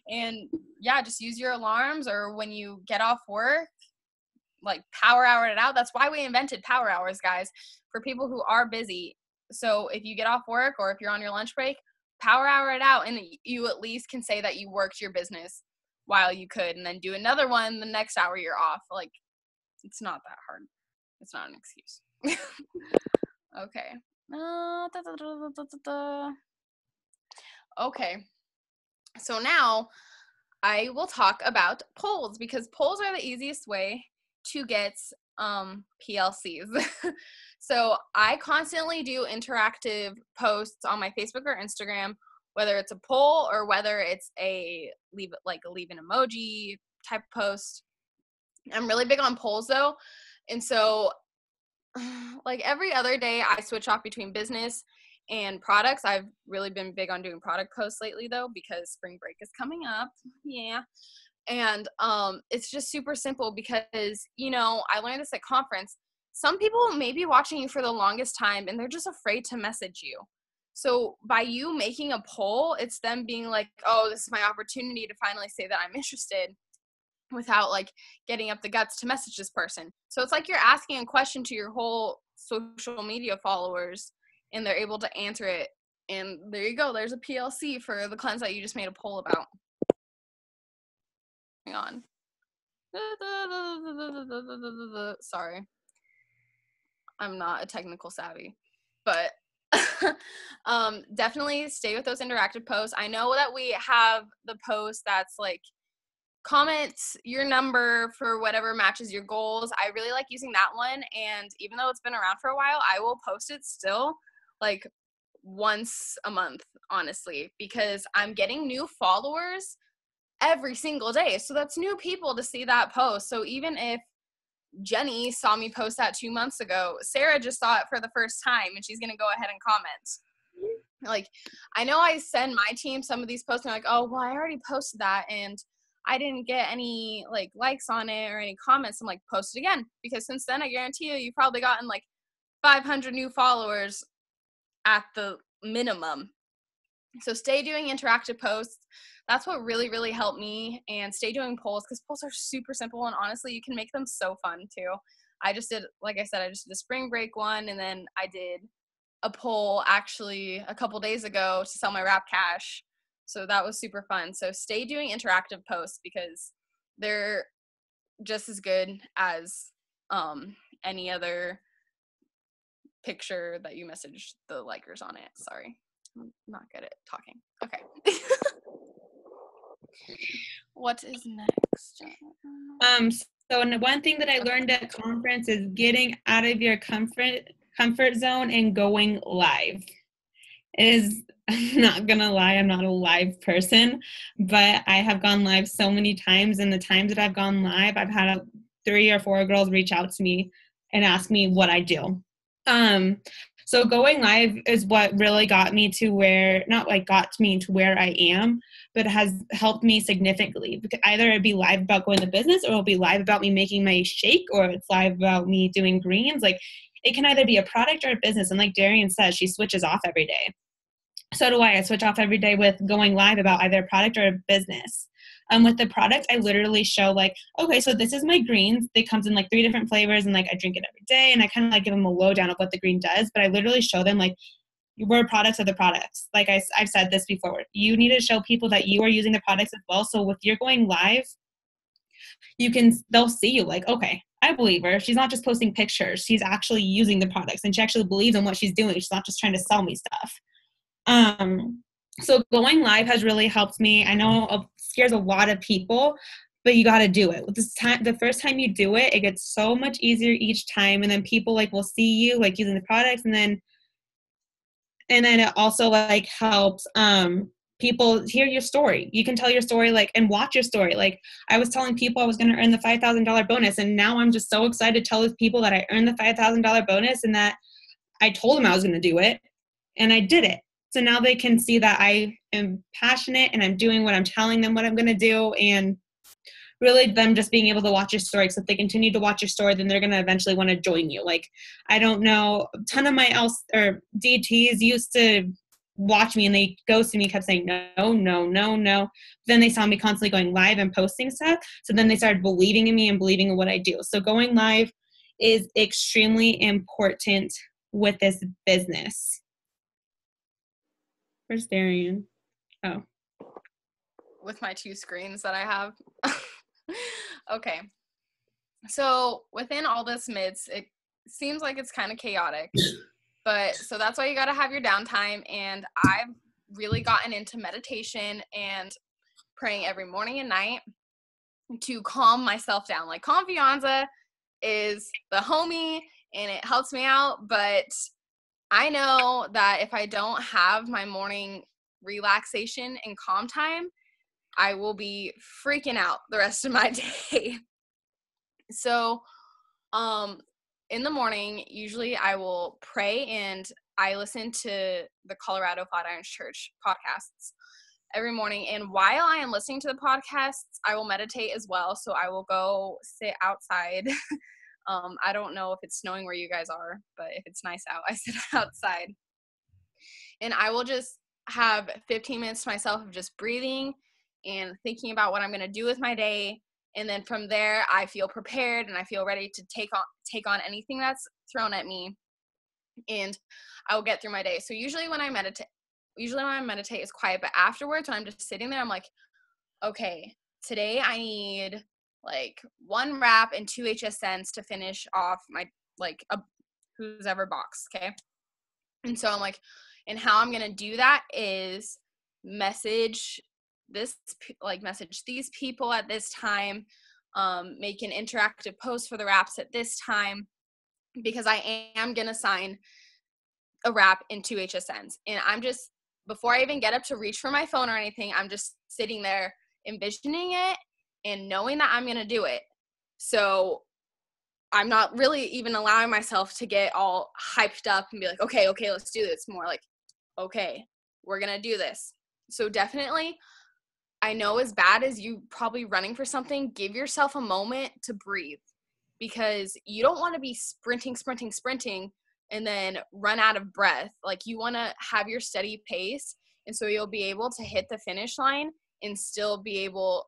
And yeah, just use your alarms, or when you get off work, like power hour it out. That's why we invented power hours, guys, for people who are busy. So if you get off work or if you're on your lunch break, power hour it out, and you at least can say that you worked your business while you could, and then do another one the next hour you're off. Like, it's not that hard. It's not an excuse. Okay. Okay. So now I will talk about polls, because polls are the easiest way to get PLCs. So I constantly do interactive posts on my Facebook or Instagram, whether it's a poll or whether it's a leave an emoji type post. I'm really big on polls though. And so like every other day I switch off between business and products. I've really been big on doing product posts lately though, because spring break is coming up. Yeah. And it's just super simple because, you know, I learned this at conference. Some people may be watching you for the longest time and they're just afraid to message you. So by you making a poll, it's them being like, oh, this is my opportunity to finally say that I'm interested, without like getting up the guts to message this person. So it's like you're asking a question to your whole social media followers and they're able to answer it. And there you go. There's a PLC for the cleanse that you just made a poll about. Hang on. Sorry. I'm not a technical savvy, but definitely stay with those interactive posts. I know that we have the post that's like, comment your number for whatever matches your goals. I really like using that one, and even though it's been around for a while, I will post it still like once a month, honestly, because I'm getting new followers every single day. So that's new people to see that post. So even if Jenny saw me post that 2 months ago, Sarah just saw it for the first time and she's going to go ahead and comment. Like, I know I send my team some of these posts and they're like, oh, well, I already posted that and I didn't get any like likes on it or any comments. I'm like, post it again, because since then I guarantee you've probably gotten like 500 new followers at the minimum. So stay doing interactive posts. That's what really, really helped me. And stay doing polls, because polls are super simple, and honestly, you can make them so fun too. I just did, like I said, I just did a spring break one, and then I did a poll actually a couple days ago to sell my Wrap Cash. So that was super fun. So stay doing interactive posts, because they're just as good as any other picture that you message the likers on it. Sorry, I'm not good at talking. Okay. What is next? So one thing that I learned at conference is getting out of your comfort zone and going live. I'm not gonna lie, I'm not a live person, but I have gone live so many times, and the times that I've gone live, I've had 3 or 4 girls reach out to me and ask me what I do. So going live is what really got me to where, not like got me to where I am, but has helped me significantly. Either it'd be live about going to business, or it'll be live about me making my shake, or it's live about me doing greens. Like, it can either be a product or a business. And like Darian says, she switches off every day. So do I. I switch off every day with going live about either a product or a business. With the product, I literally show like, okay, so this is my greens. It comes in like 3 different flavors, and like I drink it every day, and I kind of like give them a lowdown of what the green does. But I literally show them like, we're products of the products. Like I've said this before, you need to show people that you are using the products as well. So if you're going live, they'll see you like, okay, I believe her. She's not just posting pictures. She's actually using the products, and she actually believes in what she's doing. She's not just trying to sell me stuff. So going live has really helped me. I know it scares a lot of people, but you got to do it. The first time you do it, it gets so much easier each time. And then people like will see you like using the products, and then it also like helps, people hear your story. You can tell your story like, and watch your story. Like I was telling people I was going to earn the $5,000 bonus. And now I'm just so excited to tell those people that I earned the $5,000 bonus, and that I told them I was going to do it, and I did it. So now they can see that I am passionate and I'm doing what I'm telling them what I'm going to do, and really them just being able to watch your story. So if they continue to watch your story, then they're going to eventually want to join you. Like, I don't know, a ton of my DTs used to watch me and they ghosted me, kept saying no, no, no, no. Then they saw me constantly going live and posting stuff. So then they started believing in me and believing in what I do. So going live is extremely important with this business. Where's Darian? Oh. With my 2 screens that I have. Okay. So within all this midst, it seems like it's kind of chaotic. But so that's why you got to have your downtime. And I've really gotten into meditation and praying every morning and night to calm myself down. Like Confianza is the homie and it helps me out. But I know that if I don't have my morning relaxation and calm time, I will be freaking out the rest of my day. So, in the morning, usually I will pray and I listen to the Colorado Flatirons Church podcasts every morning. And while I am listening to the podcasts, I will meditate as well. So I will go sit outside. I don't know if it's snowing where you guys are, but if it's nice out, I sit outside. And I will just have 15 minutes to myself of just breathing and thinking about what I'm going to do with my day. And then from there, I feel prepared and I feel ready to take on anything that's thrown at me, and I will get through my day. So usually when I meditate is quiet, but afterwards when I'm just sitting there, I'm like, okay, today I need like 1 wrap and 2 HSNs to finish off my who's ever box. Okay. And so I'm like, and how I'm going to do that is message these people at this time, make an interactive post for the wraps at this time, because I am going to sign a wrap in 2 HSNs. And I'm just, before I even get up to reach for my phone or anything, I'm just sitting there envisioning it and knowing that I'm going to do it. So I'm not really even allowing myself to get all hyped up and be like, okay, let's do this. More like, okay, we're going to do this. So definitely, I know as bad as you probably running for something, give yourself a moment to breathe, because you don't want to be sprinting and then run out of breath. Like, you want to have your steady pace, and so you'll be able to hit the finish line and still be able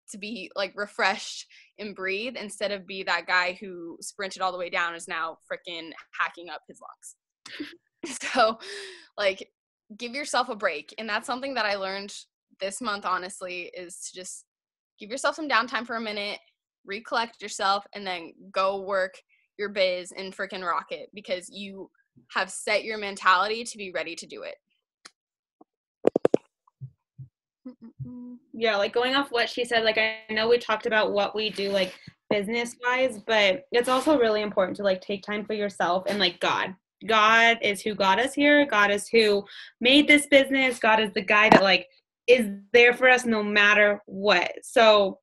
to be like refreshed and breathe, instead of be that guy who sprinted all the way down is now freaking hacking up his lungs. So like, give yourself a break. And that's something that I learned this month, honestly, is to just give yourself some downtime for a minute, recollect yourself, and then go work your biz and freaking rock it, because you have set your mentality to be ready to do it. Yeah, like going off what she said, like I know we talked about what we do like business wise, but it's also really important to like take time for yourself and like God is who got us here. God is who made this business. God is the guy that like is there for us no matter what. So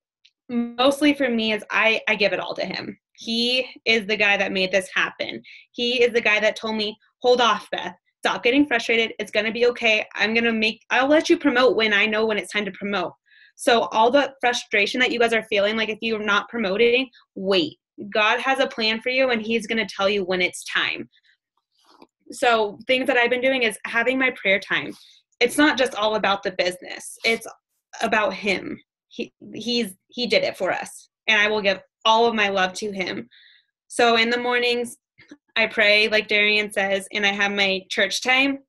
mostly for me is I give it all to him. He is the guy that made this happen. He is the guy that told me, hold off, Beth. Stop getting frustrated. It's going to be okay. I'll let you promote when I know when it's time to promote. So all the frustration that you guys are feeling, like if you're not promoting, wait. God has a plan for you, and he's going to tell you when it's time. So things that I've been doing is having my prayer time. It's not just all about the business. It's about him. He did it for us, and I will give all of my love to him. So in the mornings, I pray, like Darian says, and I have my church time,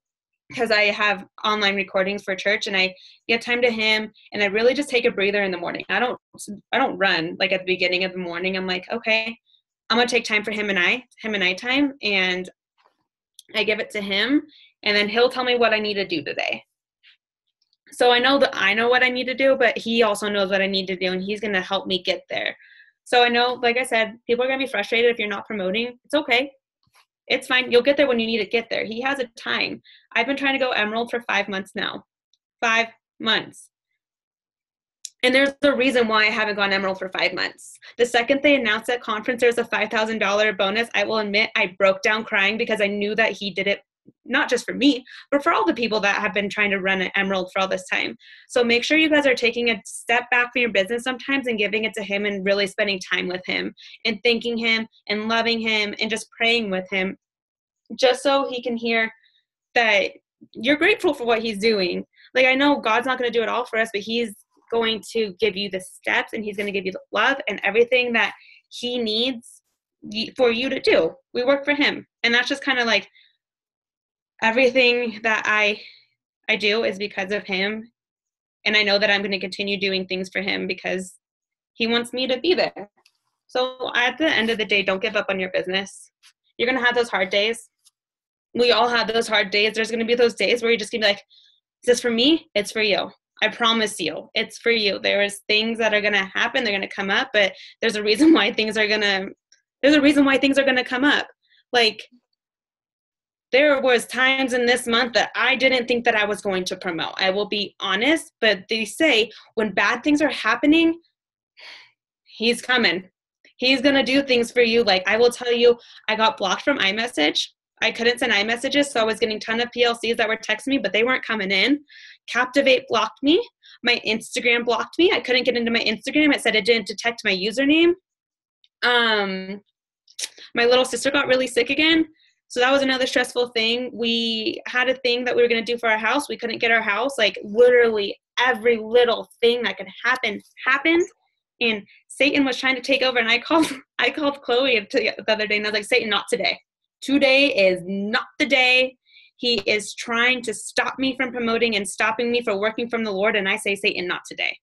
because I have online recordings for church, and I give time to him, and I really just take a breather in the morning. I don't run like at the beginning of the morning. I'm like, okay, I'm gonna take time for him and I time, and I give it to him, and then he'll tell me what I need to do today. So I know that I know what I need to do, but he also knows what I need to do, and he's gonna help me get there. So I know, like I said, people are gonna be frustrated if you're not promoting. It's okay. It's fine. You'll get there when you need to get there. He has a time. I've been trying to go Emerald for 5 months now. 5 months. And there's a reason why I haven't gone Emerald for 5 months. The second they announced at conference there's a $5,000 bonus, I will admit I broke down crying, because I knew that he did it not just for me, but for all the people that have been trying to run an Emerald for all this time. So make sure you guys are taking a step back from your business sometimes and giving it to him, and really spending time with him and thanking him and loving him and just praying with him, just so he can hear that you're grateful for what he's doing. Like, I know God's not going to do it all for us, but he's going to give you the steps, and he's going to give you the love and everything that he needs for you to do. We work for him. And that's just kind of like everything that I do is because of him. And I know that I'm going to continue doing things for him because he wants me to be there. So at the end of the day, don't give up on your business. You're going to have those hard days. We all have those hard days. There's going to be those days where you're just going to be like, is this for me? It's for you. I promise you, it's for you. There's things that are going to happen. They're going to come up, but there's a reason why things are going to come up. Like, there was times in this month that I didn't think that I was going to promote. I will be honest, but they say when bad things are happening, he's coming. He's going to do things for you. Like, I will tell you, I got blocked from iMessage. I couldn't send iMessages, so I was getting a ton of PLCs that were texting me, but they weren't coming in. Captivate blocked me. My Instagram blocked me. I couldn't get into my Instagram. It said it didn't detect my username. My little sister got really sick again. So that was another stressful thing. We had a thing that we were going to do for our house. We couldn't get our house. Like, literally every little thing that could happen happened. And Satan was trying to take over. And I called Chloe the other day, and I was like, Satan, not today. Today is not the day. He is trying to stop me from promoting and stopping me from working from the Lord. And I say, Satan, not today.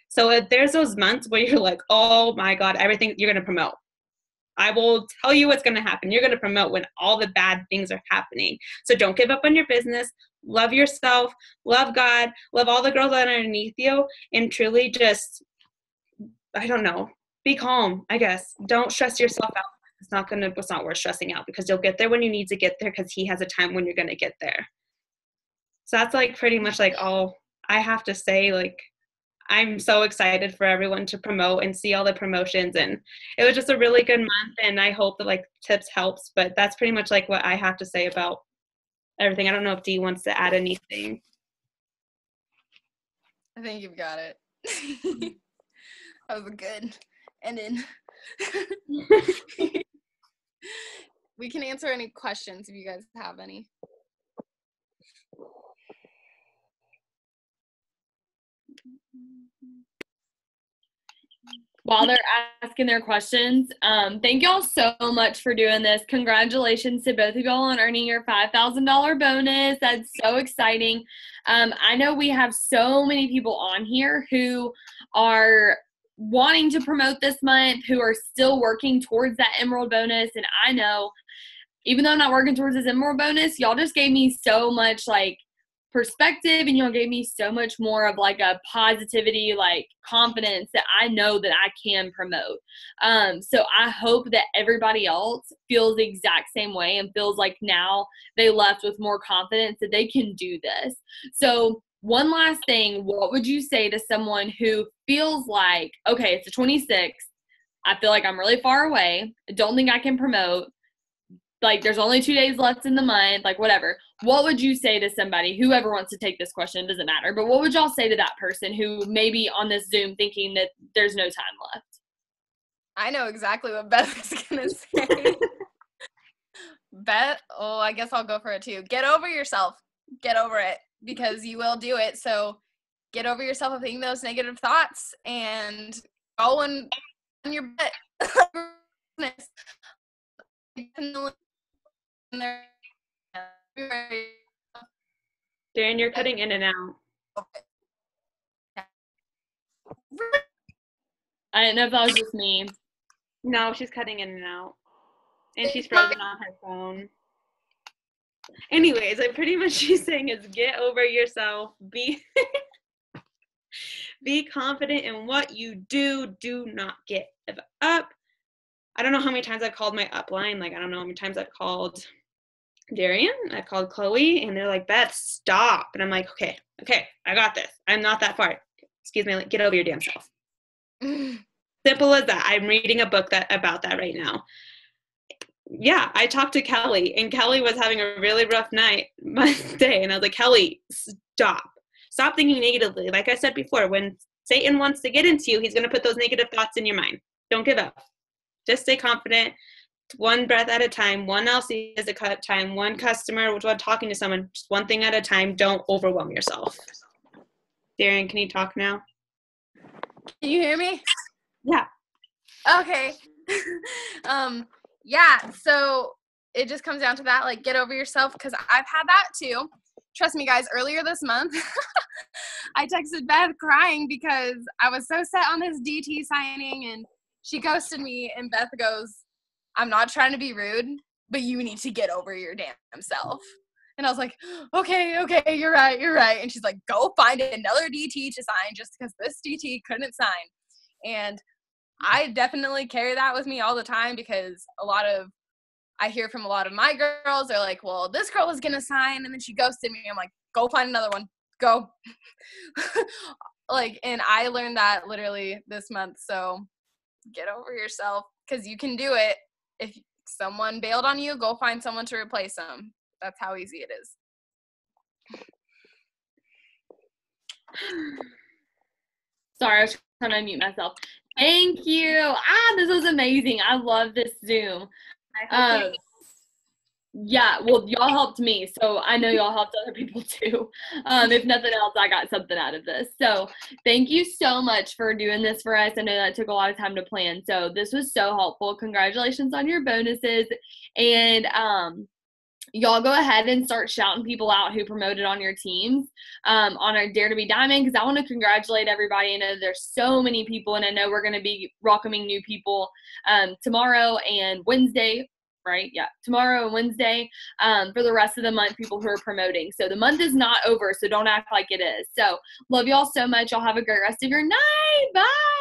So if there's those months where you're like, oh my God, everything you're going to promote. I will tell you what's going to happen. You're going to promote when all the bad things are happening. So don't give up on your business. Love yourself. Love God. Love all the girls that are underneath you. And truly just, I don't know, be calm, I guess. Don't stress yourself out. It's not worth stressing out, because you'll get there when you need to get there, because he has a time when you're going to get there. So that's like pretty much like all I have to say. Like, I'm so excited for everyone to promote and see all the promotions, and it was just a really good month, and I hope that like tips helps, but that's pretty much like what I have to say about everything. I don't know if Dee wants to add anything. I think you've got it. That was good. And then we can answer any questions if you guys have any. While they're asking their questions, thank y'all so much for doing this. Congratulations to both of y'all on earning your $5,000 bonus. That's so exciting. I know we have so many people on here who are wanting to promote this month, who are still working towards that Emerald bonus. And I know, even though I'm not working towards this Emerald bonus, y'all just gave me so much like perspective, and y'all gave me so much more of like a positivity, like confidence that I know that I can promote. So I hope that everybody else feels the exact same way and feels like now they left with more confidence that they can do this. So one last thing, what would you say to someone who feels like, okay, it's the 26th, I feel like I'm really far away, I don't think I can promote, like there's only 2 days left in the month, like whatever. What would you say to somebody, whoever wants to take this question, doesn't matter, but what would y'all say to that person who may be on this Zoom thinking that there's no time left? I know exactly what Beth is going to say. Beth, I guess I'll go for it too. Get over yourself. Get over it, because you will do it. So get over yourself of thinking those negative thoughts and go on your butt. Darren, you're cutting in and out. I didn't know if that was just me. No, she's cutting in and out. And she's frozen on her phone. Anyways, pretty much she's saying is get over yourself. Be confident in what you do. Do not give up. I don't know how many times I've called my upline. Like, I don't know how many times I've called Darian, I've called Chloe, and they're like, Beth, stop. And I'm like, okay, I got this. I'm not that far. Excuse me, like, get over your damn self. Simple as that. I'm reading a book about that right now. Yeah, I talked to Kelly, and Kelly was having a really rough day, and I was like, Kelly, stop thinking negatively. Like I said before, when Satan wants to get into you, he's going to put those negative thoughts in your mind. Don't give up. Just stay confident. one breath at a time, one LC at a time, one customer, which one talking to someone, just one thing at a time. Don't overwhelm yourself. Darren, can you talk now? Can you hear me? Yeah. Okay. Yeah, so it just comes down to that, like, get over yourself, because I've had that too. Trust me, guys, earlier this month, I texted Beth crying because I was so set on this DT signing, and she ghosted me, and Beth goes, I'm not trying to be rude, but you need to get over your damn self. And I was like, okay, you're right. And she's like, go find another DT to sign just because this DT couldn't sign. And I definitely carry that with me all the time, because I hear from a lot of my girls, they're like, well, this girl was going to sign and then she ghosted me. I'm like, go find another one. Go. Like, and I learned that literally this month. So get over yourself, because you can do it. If someone bailed on you, go find someone to replace them. That's how easy it is. Sorry, I was trying to unmute myself. Thank you. This was amazing. I love this Zoom. Yeah, well, y'all helped me, so I know y'all helped other people too. If nothing else, I got something out of this. So thank you so much for doing this for us. I know that took a lot of time to plan, so this was so helpful. Congratulations on your bonuses. And y'all go ahead and start shouting people out who promoted on your teams on our Dare to Be Diamond, because I want to congratulate everybody. I know there's so many people, and I know we're going to be welcoming new people tomorrow and Wednesday, right? Yeah, tomorrow and Wednesday for the rest of the month, people who are promoting. So the month is not over, so don't act like it is. So love y'all so much. Y'all have a great rest of your night. Bye.